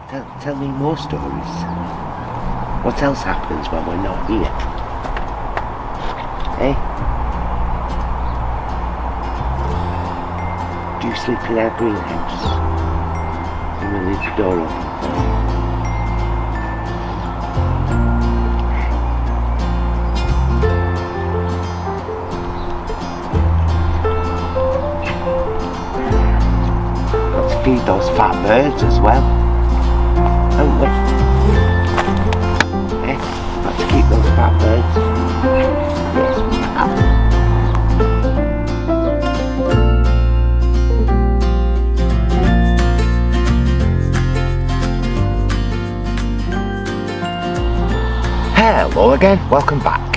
Tell me more stories. What else happens when we're not here? Eh? Do you sleep in our greenhouse? And we leave the door open? Let's feed those fat birds as well. Don't we? Eh? Let's keep those fat birds. Yes, we have. Hello again, welcome back.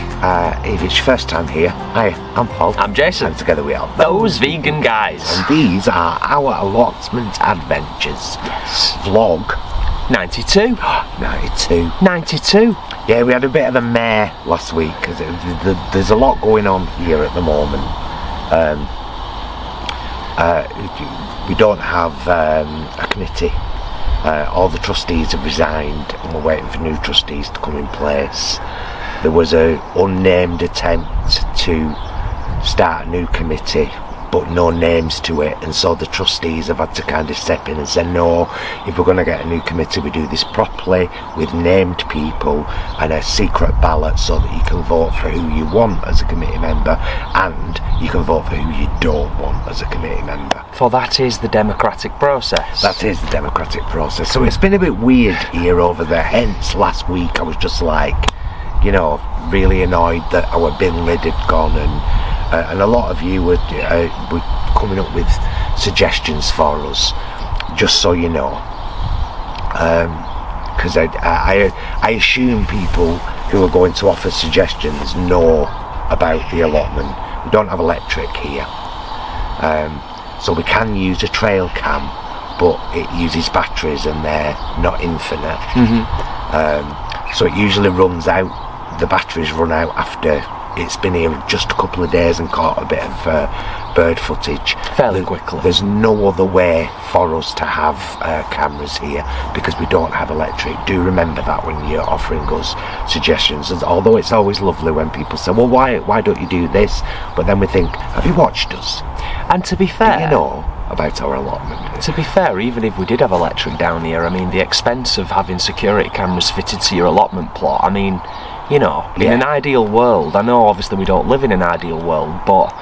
If it's your first time here, hi, I'm Paul. I'm Jason. And together we are Those Vegan Guys. And these are our allotment adventures. Yes. Vlog 92. 92. Yeah, we had a bit of a mare last week because there's a lot going on here at the moment. We don't have a committee. All the trustees have resigned and we're waiting for new trustees to come in place. There was an unnamed attempt to start a new committee, but no names to it, and so the trustees have had to kind of step in and say, no, if we're going to get a new committee, we do this properly with named people and a secret ballot so that you can vote for who you want as a committee member and you can vote for who you don't want as a committee member. For that is the democratic process. That is the democratic process. So it's been a bit weird here over there, hence last week I was just like, you know, really annoyed that our bin lid had gone, and a lot of you were coming up with suggestions for us, just so you know, because I assume people who are going to offer suggestions know about the allotment. We don't have electric here, so we can use a trail cam, but it uses batteries and they're not infinite. So it usually runs out, the batteries run out after it's been here just a couple of days and caught a bit of bird footage fairly quickly. There's no other way for us to have cameras here because we don't have electric. Do remember that when you're offering us suggestions, although it's always lovely when people say, well, why don't you do this? But then we think, have you watched us? And to be fair, do you know about our allotment? To be fair, even if we did have electric down here, I mean, the expense of having security cameras fitted to your allotment plot, I mean, you know, in an ideal world, I know obviously we don't live in an ideal world, but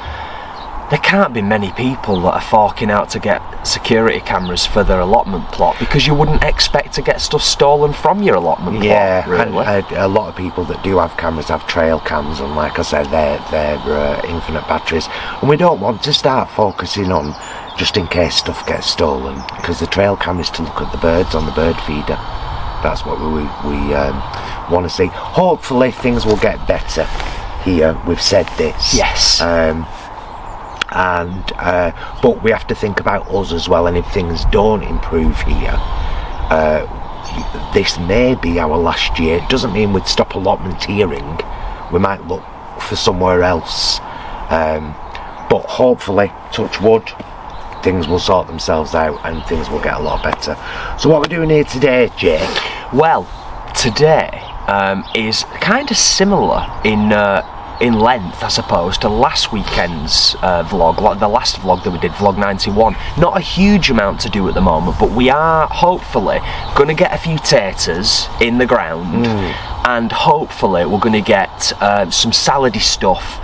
there can't be many people that are forking out to get security cameras for their allotment plot because you wouldn't expect to get stuff stolen from your allotment plot. Yeah, really. and a lot of people that do have cameras have trail cams, and like I said, they're infinite batteries, and we don't want to start focusing on just in case stuff gets stolen, because the trail cam is to look at the birds on the bird feeder. That's what we want to see. Hopefully things will get better here. We've said this. Yes. But we have to think about us as well, and if things don't improve here, this may be our last year. It doesn't mean we'd stop allotmenteering. We might look for somewhere else. But hopefully, touch wood, things will sort themselves out and things will get a lot better. So what we're doing here today, Jake? Well, today is kind of similar in length, I suppose, to last weekend's vlog, like the last vlog that we did, vlog 91. Not a huge amount to do at the moment, but we are hopefully going to get a few taters in the ground, and hopefully we're going to get some salady stuff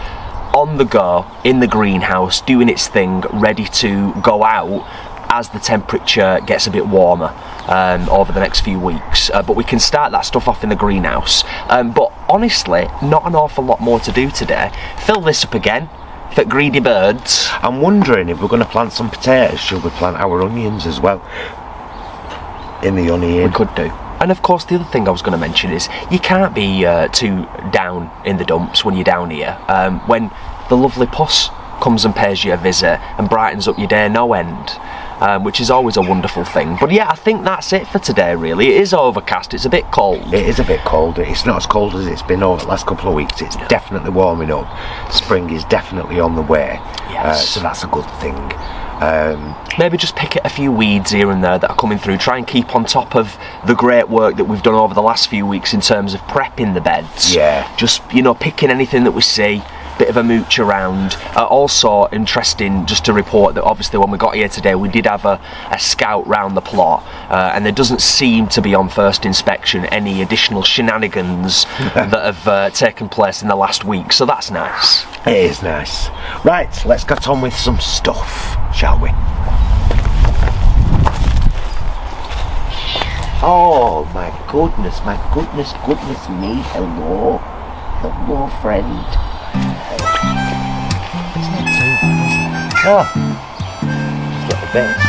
on the go in the greenhouse, doing its thing, ready to go out as the temperature gets a bit warmer over the next few weeks. But we can start that stuff off in the greenhouse. But honestly, not an awful lot more to do today. Fill this up again for greedy birds. I'm wondering if we're going to plant some potatoes, should we plant our onions as well in the onion? We could do. And of course, the other thing I was going to mention is you can't be too down in the dumps when you're down here. When the lovely puss comes and pays you a visit and brightens up your day no end, which is always a wonderful thing. But yeah, I think that's it for today, really. It is overcast, it's a bit cold. It is a bit cold. It's not as cold as it's been over the last couple of weeks. It's definitely warming up. Spring is definitely on the way. Yes. So that's a good thing. Maybe just pick at a few weeds here and there that are coming through. Try and keep on top of the great work that we've done over the last few weeks in terms of prepping the beds. Yeah. Just, you know, picking anything that we see, bit of a mooch around. Also interesting just to report that obviously when we got here today we did have a scout round the plot, and there doesn't seem to be on first inspection any additional shenanigans that have taken place in the last week, so that's nice. It is nice. Right, let's get on with some stuff, shall we? Oh my goodness me, hello friend. It's not too bad, is it? Oh, just little bits.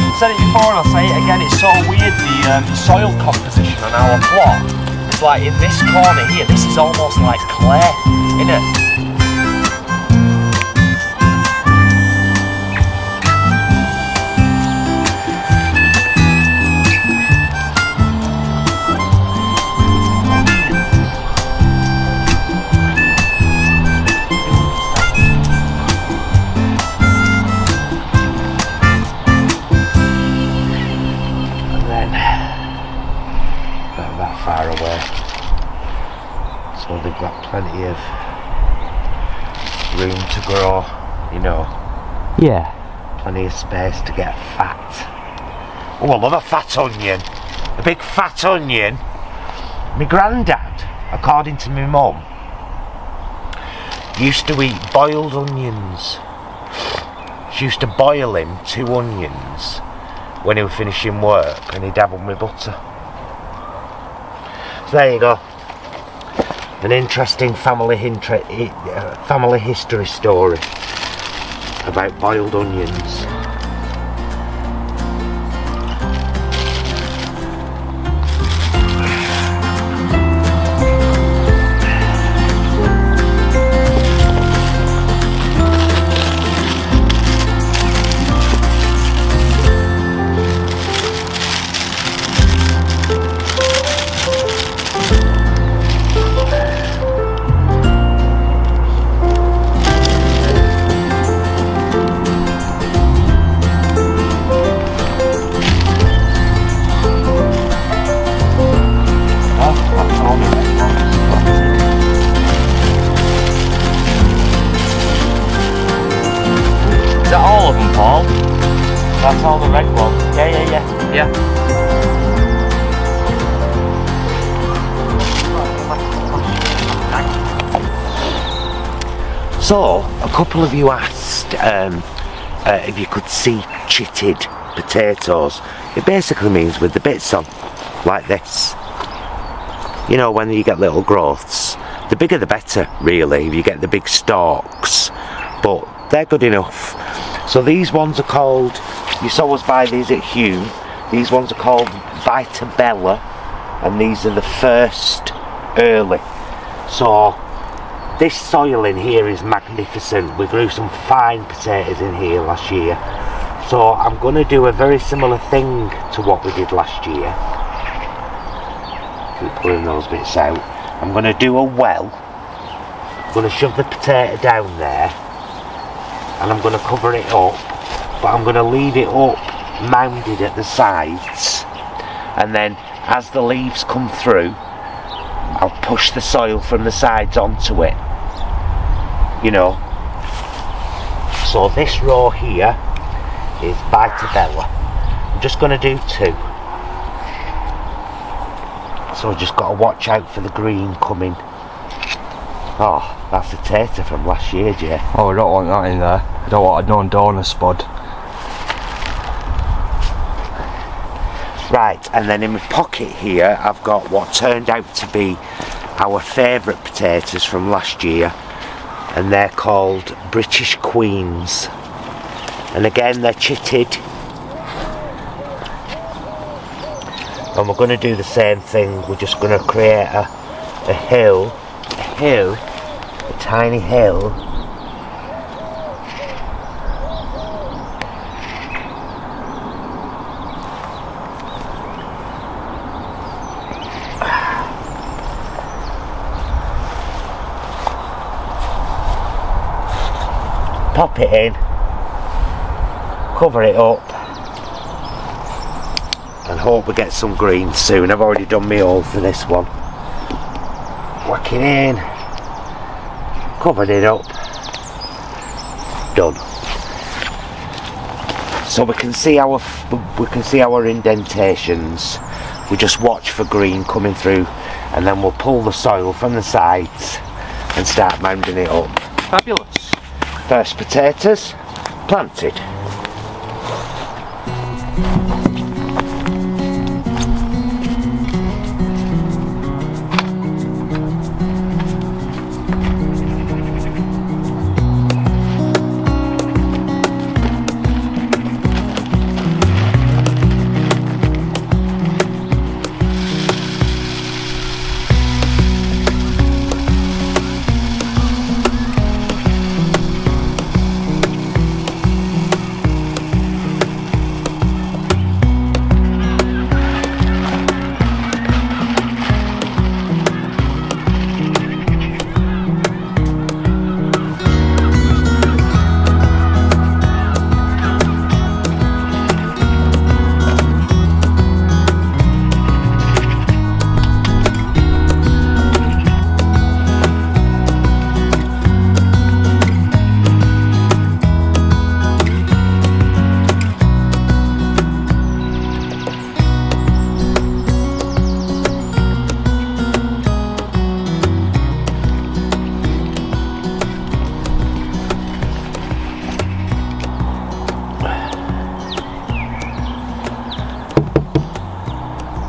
I've said it before and I'll say it again, it's so weird, the soil composition on our plot. It's like in this corner here, this is almost like clay, isn't it? Far away, so they've got plenty of room to grow, you know. Yeah. Plenty of space to get fat. Oh, I love a fat onion. A big fat onion. My granddad, according to my mum, used to eat boiled onions. She used to boil him 2 onions when he was finishing work, and he'd have them with butter. There you go. An interesting family history story about boiled onions. Is that all of them, Paul? That's all the red ones? Yeah. So, a couple of you asked if you could see chitted potatoes. It basically means with the bits on, like this. You know, when you get little growths. The bigger the better, really, if you get the big stalks. But they're good enough. So these ones are called, you saw us buy these at Hume, these ones are called Vitabella, and these are the first early. So this soil in here is magnificent. We grew some fine potatoes in here last year. So I'm going to do a very similar thing to what we did last year. Keep pulling those bits out. I'm going to do a well. I'm going to shove the potato down there, and I'm going to cover it up, but I'm going to leave it up mounded at the sides, and then as the leaves come through I'll push the soil from the sides onto it, you know. So this row here is Vitabella. I'm just going to do 2. So I've just got to watch out for the green coming. Oh, that's a tater from last year, Jay. Oh, I don't want that in there. I don't want a non-donor spud. Right, and then in my pocket here I've got what turned out to be our favourite potatoes from last year, and they're called British Queens, and again they're chitted, and we're going to do the same thing. We're just going to create a tiny hill, pop it in, cover it up, and hope we get some green soon. I've already done my hole for this one. Whack it in, covered it up, done. So we can see our indentations. We just watch for green coming through, and then we'll pull the soil from the sides and start mounding it up. Fabulous. First potatoes planted.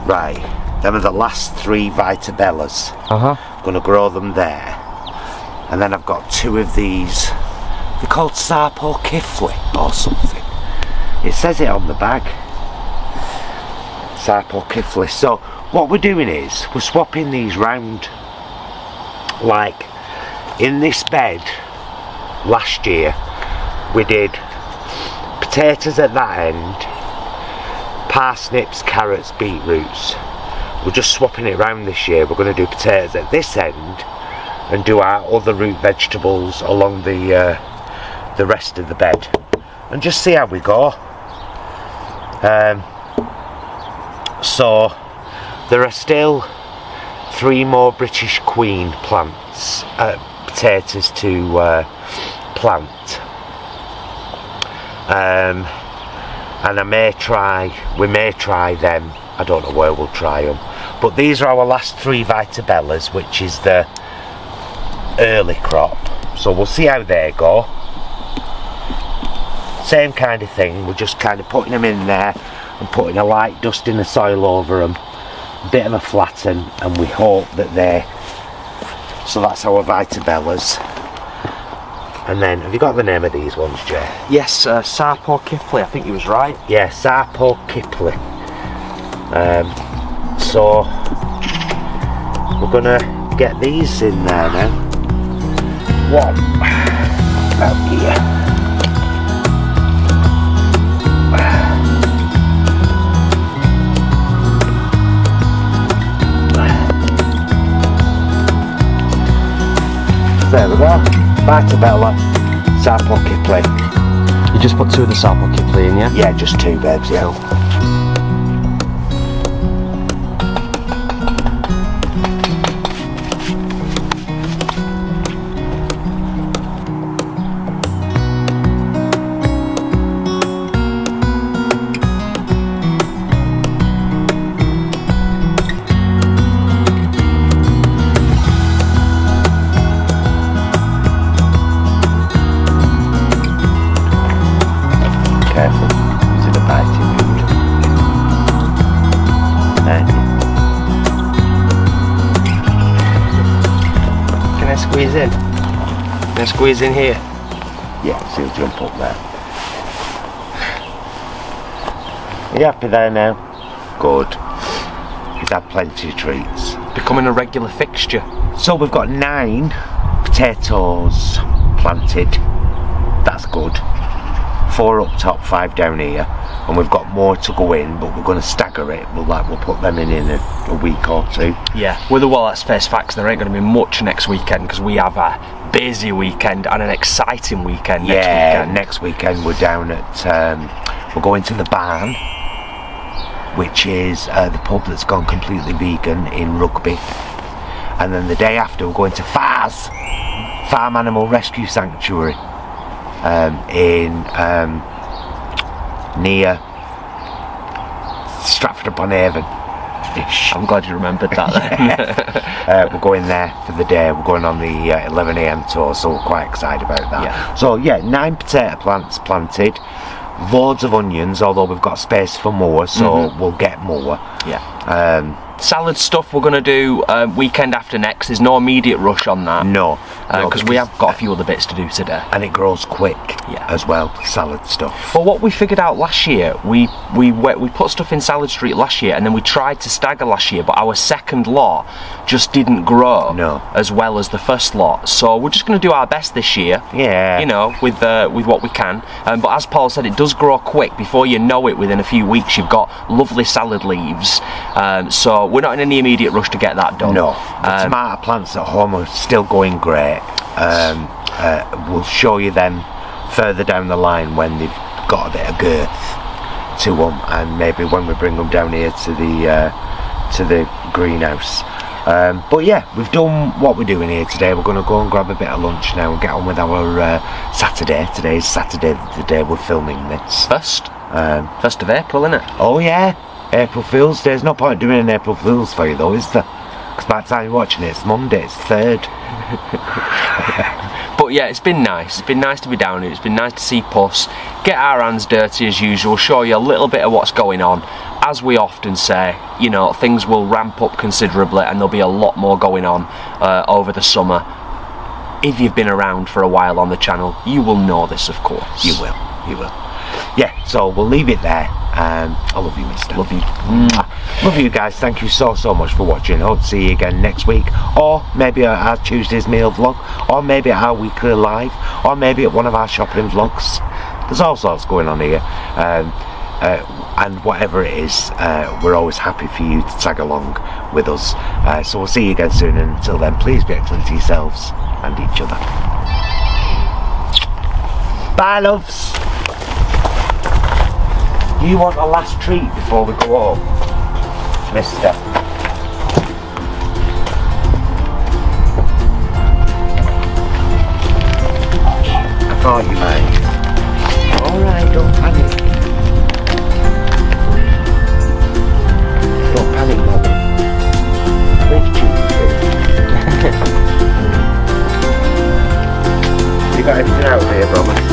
Right, them are the last 3 Vitabellas. Gonna grow them there. And then I've got 2 of these. They're called Sarpo Kifley or something. It says it on the bag. Sarpo Kifley. So what we're doing is we're swapping these round. Like in this bed last year we did potatoes at that end, parsnips, carrots, beetroots. We're just swapping it around this year. We're going to do potatoes at this end and do our other root vegetables along the rest of the bed, and just see how we go. So there are still 3 more British Queen plants, potatoes to plant. And we may try them. I don't know where we'll try them, but these are our last 3 Vitabellas, which is the early crop, so we'll see how they go. Same kind of thing, we're just kind of putting them in there and putting a light dusting the soil over them, a bit of a flatten, and we hope that so that's our Vitabellas. And then, have you got the name of these ones, Jay? Yes, Sarpo Kifley, I think he was right. Yeah, Sarpo Kifley. So we're gonna get these in there now. One out here. There we go. Vitabella, Sarpo Kifley. You just put 2 of the Sarpo Kifley in, yeah? Yeah, just 2, babes, yeah. squeeze in. Then squeeze in here. Yeah, so he'll jump up there. Are you happy there now? Good. He's had plenty of treats. Becoming a regular fixture. So we've got 9 potatoes planted. That's good. 4 up top, 5 down here, and we've got more to go in, but we're going to stagger it. We'll put them in a week or 2. Yeah, well, let's face facts, there ain't going to be much next weekend because we have a busy weekend and an exciting weekend next weekend. Next weekend we're down at, we're going to the Barn, which is the pub that's gone completely vegan in Rugby, and then the day after we're going to FARS, Farm Animal Rescue Sanctuary, in near Stratford upon Avon. I'm glad you remembered that then. We're going there for the day. We're going on the 11 AM tour, so we're quite excited about that. Yeah. So yeah, 9 potato plants planted, loads of onions, although we've got space for more, so we'll get more. Yeah. Salad stuff we're going to do weekend after next. There's no immediate rush on that. No, because we have got a few other bits to do today. And it grows quick as well, salad stuff. Well, what we figured out last year, we put stuff in Salad Street last year, and then we tried to stagger last year, but our second lot just didn't grow as well as the first lot. So we're just going to do our best this year. Yeah. You know, with what we can. But as Paul said, it does grow quick. Before you know it, within a few weeks, you've got lovely salad leaves. So we're not in any immediate rush to get that done. No, the tomato plants at home are still going great. We'll show you them further down the line when they've got a bit of girth to them, and maybe when we bring them down here to the greenhouse. But yeah, we've done what we're doing here today. We're going to go and grab a bit of lunch now and get on with our Saturday. Today's Saturday, the day we're filming this. 1st of April, isn't it? Oh yeah, April Fool's Day. There's no point doing an April Fool's for you though, is there? Because by the time you're watching it, it's Monday, it's 3rd. But yeah, it's been nice. It's been nice to be down here. It's been nice to see Puss, get our hands dirty as usual, show you a little bit of what's going on. As we often say, you know, things will ramp up considerably and there'll be a lot more going on over the summer. If you've been around for a while on the channel, you will know this, of course. You will. Yeah, so we'll leave it there. I love you, mister. Love you. Love you guys. Thank you so much for watching. Hope to see you again next week, or maybe at our Tuesday's meal vlog, or maybe at our weekly live, or maybe at one of our shopping vlogs. There's all sorts going on here, and whatever it is, we're always happy for you to tag along with us. So we'll see you again soon, and until then, please be excellent to yourselves and each other. Bye, loves. You want a last treat before we go home, mister? I thought you might. Alright, don't panic. Don't panic, Mother. Where's Judy? You got everything out of here, Bromley?